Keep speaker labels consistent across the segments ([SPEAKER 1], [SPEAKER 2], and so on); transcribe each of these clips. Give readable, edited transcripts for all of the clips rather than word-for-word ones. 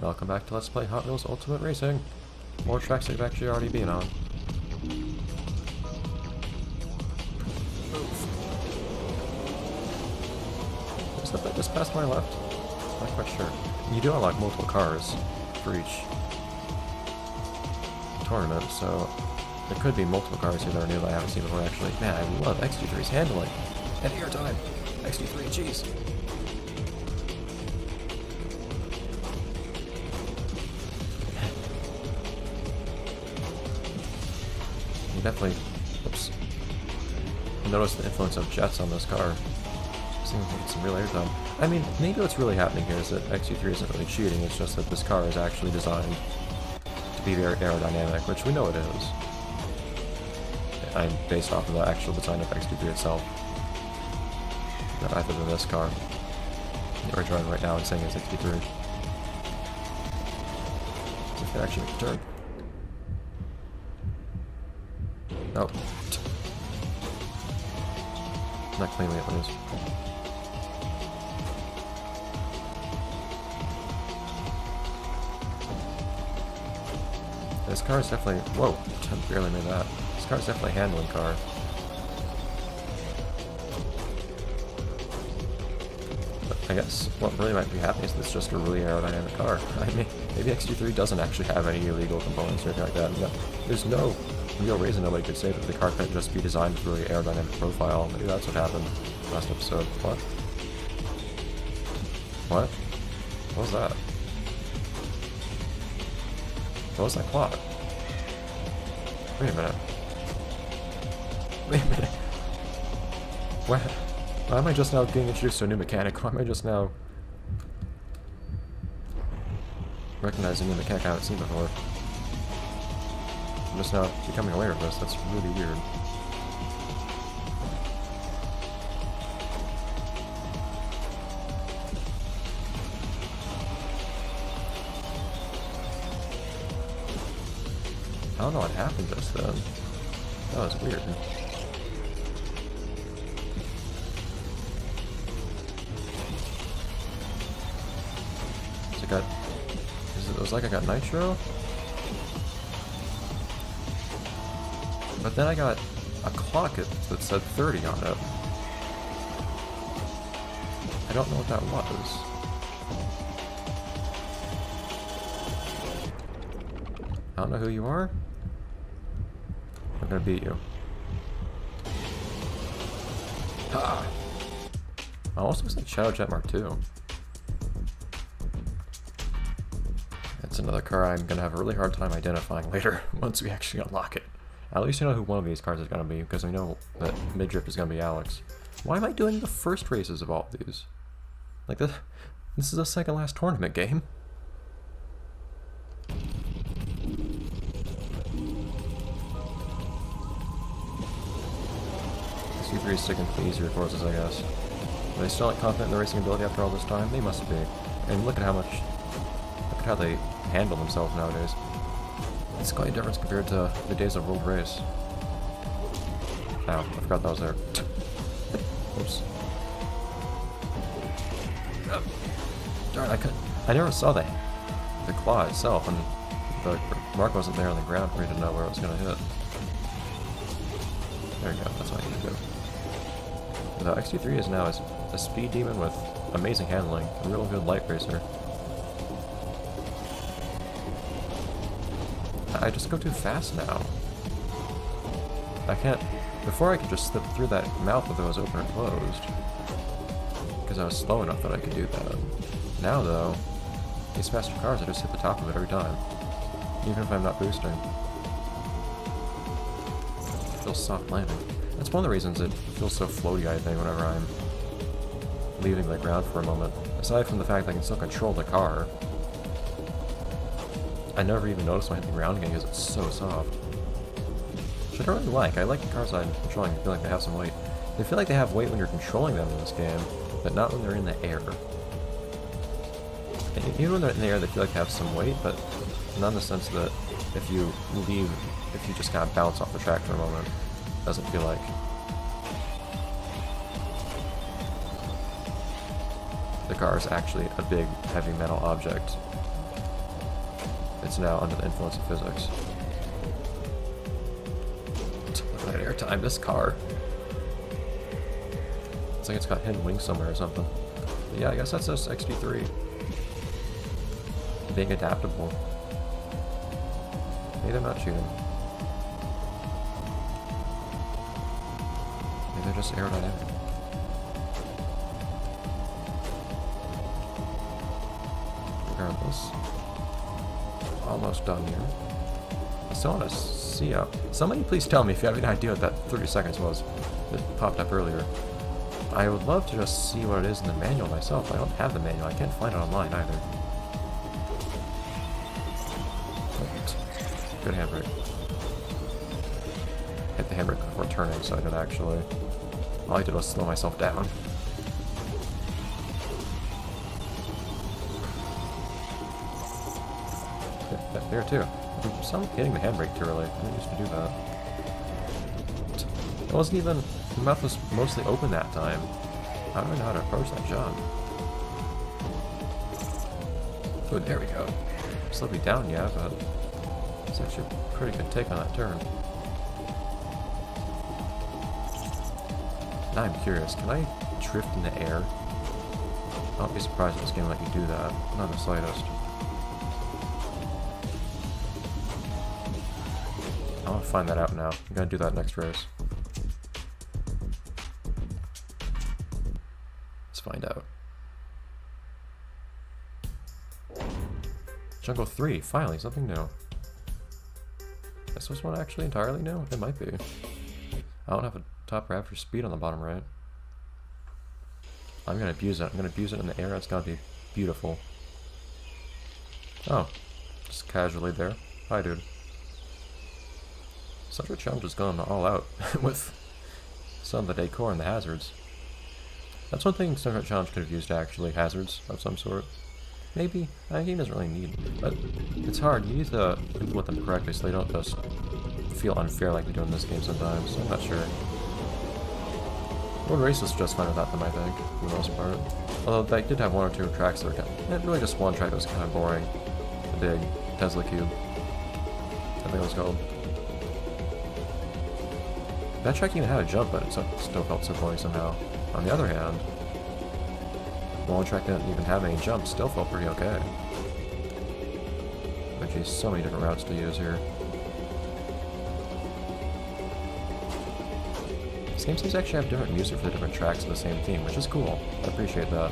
[SPEAKER 1] Welcome back to Let's Play Hot Wheels Ultimate Racing. More tracks that I've actually already been on. Is that just past my left? Not quite sure. You do unlock multiple cars for each tournament, so there could be multiple cars here that are new that I haven't seen before actually. Man, I love XD3's handling. And airtime! XD3, jeez! Definitely, oops. Notice the influence of jets on this car. Seems like it's some real airtime. I mean, maybe what's really happening here is that XC3 isn't really cheating, it's just that this car is actually designed to be very aerodynamic, which we know it is. I'm based off of the actual design of XC3 itself. Rather than this car that we're driving right now and saying it's XC3. So if it actually make a turn. Oh. Not cleanly at least. This car is definitely... Whoa! I barely made that. This car is definitely a handling car. But I guess what really might be happening is this is just a really aerodynamic car. I mean, maybe XT3 doesn't actually have any illegal components or anything like that. No, there's no real reason nobody could say that the car couldn't just be designed with really aerodynamic profile. Maybe that's what happened last episode. What? What? What was that? What was that plot? Wait a minute. Wait a minute. Why am I just now getting introduced to a new mechanic? Why am I just now recognizing a new mechanic I haven't seen before? I'm just now becoming aware of this. That's really weird. I don't know what happened just then. That was weird. It was like I got nitro? But then I got a clock that said 30 on it. I don't know what that was. I don't know who you are. I'm gonna beat you. Ha! Almost looks like Shadow Jet Mark II. It's another car I'm gonna have a really hard time identifying later once we actually unlock it. At least you know who one of these cars is gonna be, because we know that Midriff is gonna be Alex. Why am I doing the first races of all of these? Like this is the second last tournament game. C3 is sticking to the easier courses, I guess. Are they still not confident in their racing ability after all this time? They must be. And look at how they handle themselves nowadays. It's quite a difference compared to the days of World Race. Ow, I forgot that was there. Oops. Darn, I never saw the claw itself, and the mark wasn't there on the ground for me to know where it was going to hit. There you go, that's what I need to do. The XT3 is now a speed demon with amazing handling, a real good light racer. I just go too fast now. I can't... Before I could just slip through that mouth if it was open or closed. Because I was slow enough that I could do that. Now though, these faster cars, I just hit the top of it every time. Even if I'm not boosting. It feels soft landing. That's one of the reasons it feels so floaty, I think, whenever I'm leaving the ground for a moment. Aside from the fact that I can still control the car. I never even noticed when I hit the ground again because it's so soft. Which I don't really like. I like the cars I'm controlling. I feel like they have some weight. They feel like they have weight when you're controlling them in this game, but not when they're in the air. And even when they're in the air, they feel like they have some weight, but not in the sense that if you just kind of bounce off the track for a moment, it doesn't feel like. The car is actually a big, heavy metal object it's now under the influence of physics. Look at that airtime, this car. It's like it's got hidden wings somewhere or something. But yeah, I guess that's just XD3. Being adaptable. Maybe they're not cheating. Maybe they're just aerodynamic. Regardless. Almost done here. I still want to see up. Somebody please tell me if you have any idea what that 30 seconds was that popped up earlier. I would love to just see what it is in the manual myself. I don't have the manual. I can't find it online either. Good handbrake. Hit the handbrake before turning, so I did actually. All I did was slow myself down. There too. I'm hitting the handbrake too early. I didn't used to do that. It wasn't even. The mouth was mostly open that time. I don't know how to approach that jump. Oh, there we go. Slowed me down, yeah, but it's actually a pretty good take on that turn. Now I'm curious, can I drift in the air? I won't be surprised if this game let you do that. Not the slightest. I want to find that out now. I'm gonna do that next race. Let's find out. Jungle 3, finally, something new. Is this one actually entirely new? It might be. I don't have a top raptor speed on the bottom right. I'm gonna abuse it. I'm gonna abuse it in the air. It's gonna be beautiful. Oh, just casually there. Hi, dude. Subject Challenge is going all out with some of the decor and the hazards. That's one thing Subject Challenge could have used, actually, hazards of some sort. Maybe. I think it doesn't really need them, but it's hard. You need to implement them correctly so they don't just feel unfair like they do in this game sometimes. I'm not sure. World Race was just fine without them, I think, for the most part. Although they did have one or two tracks that were kind of, really just one track that was kind of boring. The big Tesla Cube, I think it was called. That track even had a jump, but it still felt so boring somehow. On the other hand, the one track that didn't even have any jumps still felt pretty okay. But geez, so many different routes to use here. This game seems to actually have different music for the different tracks of the same theme, which is cool. I appreciate that.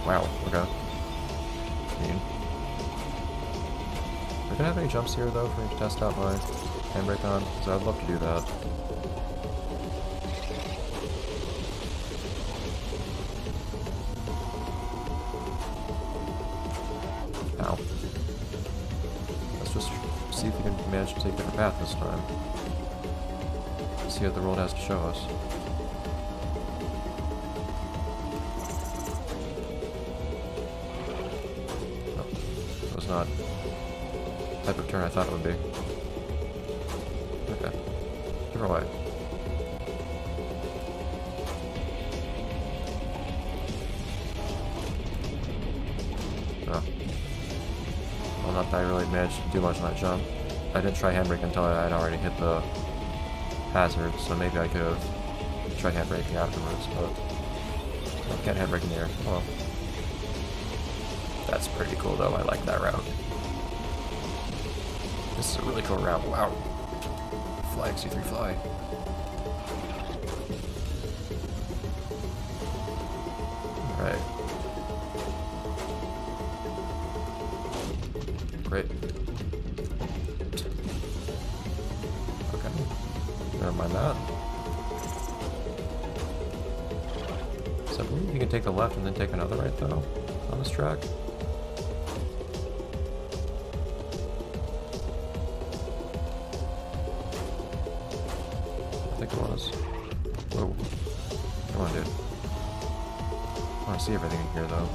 [SPEAKER 1] Wow, okay. Mean. Are we gonna have any jumps here though for me to test out my handbrake on? Because I'd love to do that. Ow. Let's just see if we can manage to take a different path this time. See what the world has to show us. Oh, it was not the type of turn I thought it would be. Okay. Different way. Oh. Well, not that I really managed to do much on that jump. I didn't try handbrake until I had already hit the hazard, so maybe I could have tried handbraking afterwards, but I can't handbrake in the air. Oh well. That's pretty cool though, I like that route. This is a really cool route, wow. Fly XD3 fly. Alright. Great. Never mind that. So I believe you can take the left and then take another right though on this track. I think it was. Whoa. Come on, dude. I want to see everything in here though.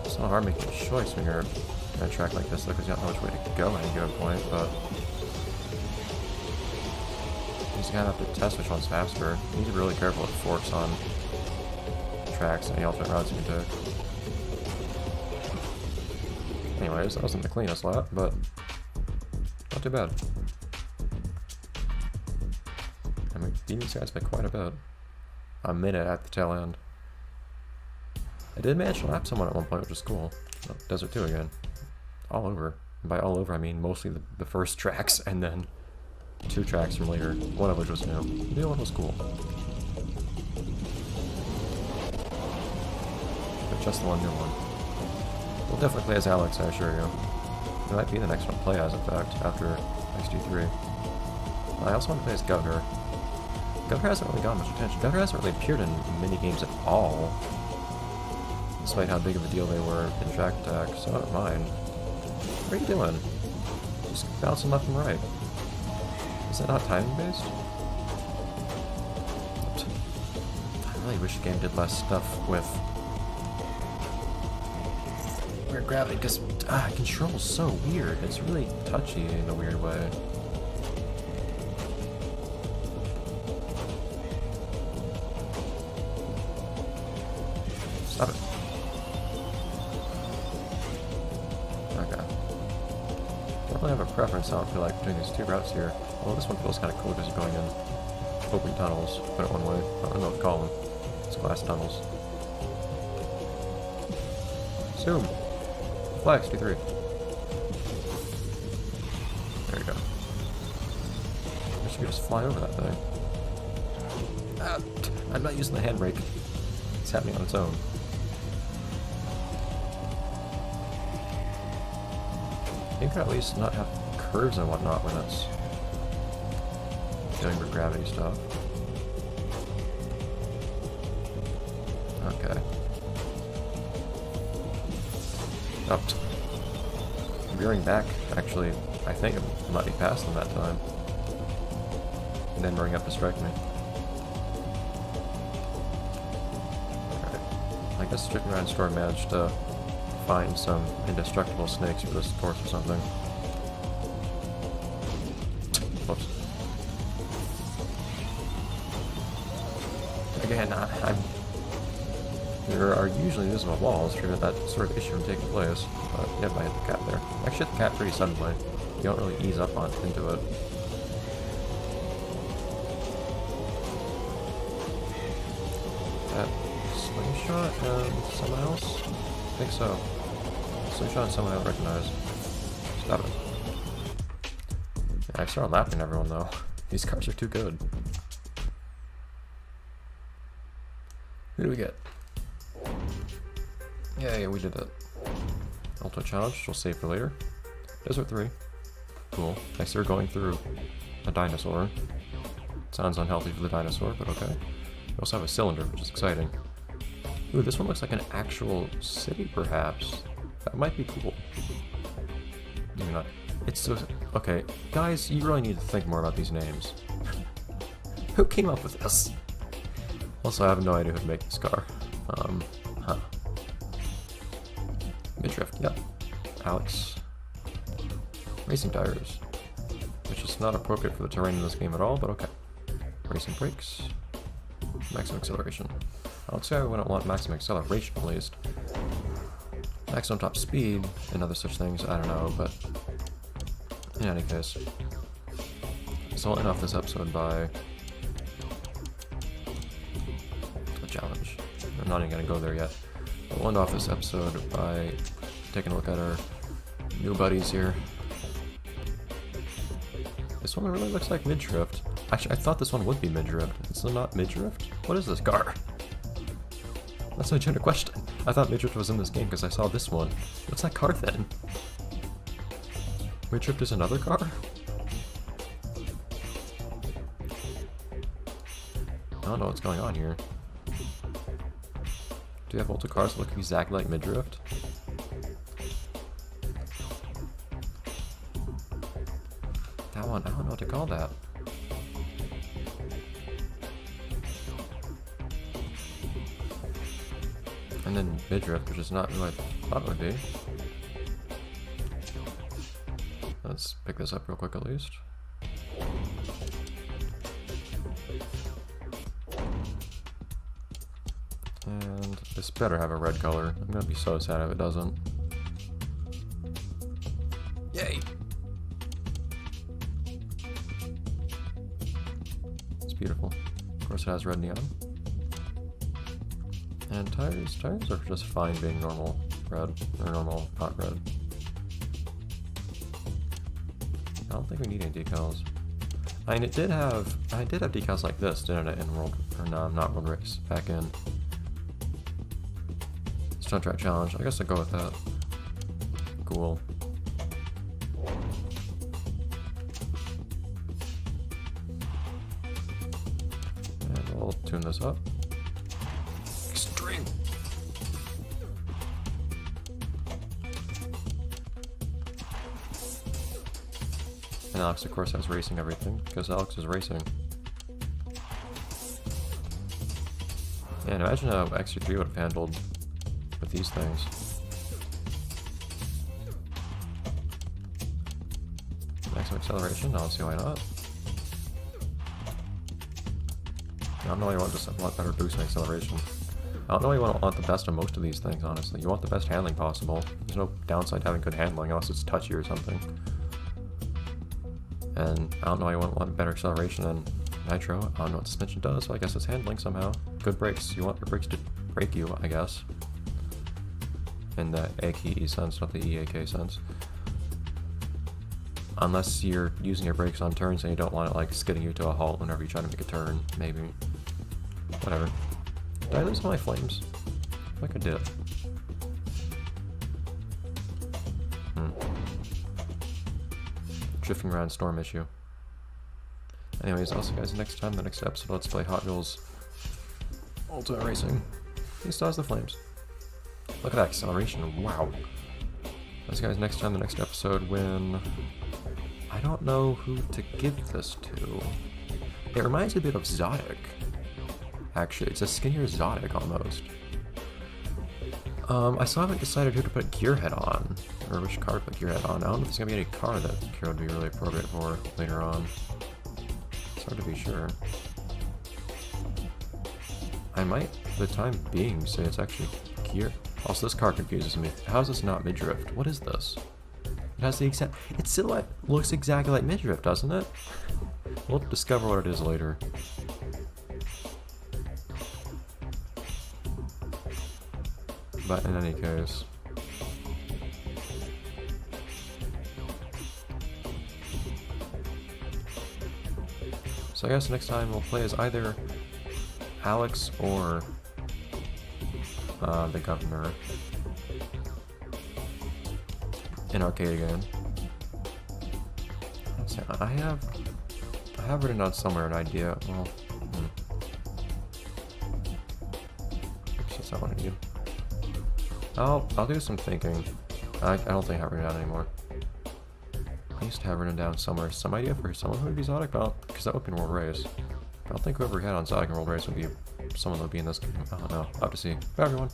[SPEAKER 1] It's not hard making a choice when you're in a track like this, because you don't know which way to go at any given point, but Just kind of have to test which one's faster. You need to be really careful with forks on tracks and the alternate routes you can take. Anyways, that wasn't the cleanest lap, but not too bad. I mean, beating these guys by quite a bit. A minute at the tail end. I did manage to lap someone at one point, which is cool. Oh, Desert 2 again. All over. And by all over, I mean mostly the first tracks, and then 2 tracks from later, one of which was new. The new one was cool. But just the one new one. We'll definitely play as Alex, I assure you. It might be the next one to play as, in fact, after XD3. I also want to play as Gugger. Gugger hasn't really gotten much attention. Gugger hasn't really appeared in mini games at all, despite how big of a deal they were in Track Attack, so I don't mind. What are you doing? Just bouncing left and right. Is that not timing based? I really wish the game did less stuff with weird gravity, because control's so weird. It's really touchy in a weird way. Stop it. Okay. Definitely have a preference, I don't feel like, between these 2 routes here. Well, this one feels kind of cool because you're going in open tunnels, put it one way. I don't know what to call them. It's glass tunnels. Zoom! Flex, D3. There you go. I wish you could just fly over that thing. Ah, I'm not using the handbrake. It's happening on its own. You could at least not have curves and whatnot when it's doing with gravity stuff. Okay. Up. Veering back, actually, I think it might be past them that time. And then bring up to strike me. Alright. I guess Chicken Ryan Store managed to find some indestructible snakes for this course or something. Whoops. Again, there are usually invisible walls to prevent that sort of issue from taking place, but yep, I hit the cap there. I actually hit the cap pretty suddenly. You don't really ease up into it. That slingshot and someone else? I think so. Slingshot and someone I don't recognize. Stop it. Yeah, I started lapping everyone though. These cars are too good. Who do we get? Yeah, we did it. Ultimate Challenge, which we'll save for later. Desert 3. Cool. Thanks for going through a dinosaur. Sounds unhealthy for the dinosaur, but okay. We also have a cylinder, which is exciting. Ooh, this one looks like an actual city, perhaps. That might be cool. Maybe not. It's so... Okay, guys, you really need to think more about these names. Who came up with this? Also, I have no idea who'd make this car. Huh. Midrift, yep. Alex. Racing tires. Which is not appropriate for the terrain in this game at all, but okay. Racing brakes. Maximum acceleration. I would say I wouldn't want maximum acceleration at least. Maximum top speed and other such things, I don't know, but in any case. So I'll end off this episode by a challenge. I'm not even going to go there yet. I'll end off this episode by taking a look at our new buddies here. This one really looks like Midrift. Actually, I thought this one would be Midrift. It's not Midrift? What is this car? That's a legitimate question. I thought Midrift was in this game because I saw this one. What's that car then? Midrift is another car? I don't know what's going on here. Do you have multiple cars that look exactly like Midrift? That one, I don't know what to call that. And then Midrift, which is not who I thought it would be. Let's pick this up real quick at least. And this better have a red color. I'm gonna be so sad if it doesn't. Yay! It's beautiful. Of course it has red neon. And tires are just fine being normal red, or normal not red. I don't think we need any decals. I mean, I did have decals like this, didn't it, in World, or no, not World Race, back in Stunt Track Challenge. I guess I'll go with that. Cool. And we'll tune this up. Extreme! And Alex, of course, has racing everything, because Alex is racing. And imagine how XU3 would have handled with these things. Maximum acceleration? I don't see why not. I don't know why you want just a lot better boost in acceleration. I don't know why you want the best of most of these things, honestly. You want the best handling possible. There's no downside to having good handling unless it's touchy or something. And I don't know why you want better acceleration than Nitro. I don't know what suspension does, so I guess it's handling somehow. Good brakes. You want your brakes to brake you, I guess. In the AKE sense, not the EAK sense. Unless you're using your brakes on turns and you don't want it like skidding you to a halt whenever you try to make a turn, maybe. Whatever. Did I lose all my flames? I think I did. Drifting around storm issue. Anyways, also guys, next time, the next episode, let's play Hot Wheels Ultimate Racing. He still has the flames. Look at that acceleration, wow. Those guys, next time, the next episode, when... I don't know who to give this to. It reminds me a bit of Zodic. Actually, it's a skinnier Zodic, almost. I still haven't decided who to put Gearhead on, or which car to put Gearhead on. I don't know if there's gonna be any car that Gear would be really appropriate for later on. It's hard to be sure. I might, for the time being, say it's actually Gear. Also, this car confuses me. How is this not Midrift? What is this? It has the exact... Its silhouette looks exactly like Midrift, doesn't it? We'll discover what it is later. But in any case... So I guess next time we'll play as either Alex or the Governor in arcade again. Let's see, I have written down somewhere an idea. Well, oops, that's not what I need. I'll do some thinking. I don't think I have written down anymore. I used to have written down somewhere some idea for someone who would be Zodic, because that would be in World Race. I don't think whoever we had on Zodic in World Race would be someone that would be in this game. I don't know. I'll have to see. Bye, everyone.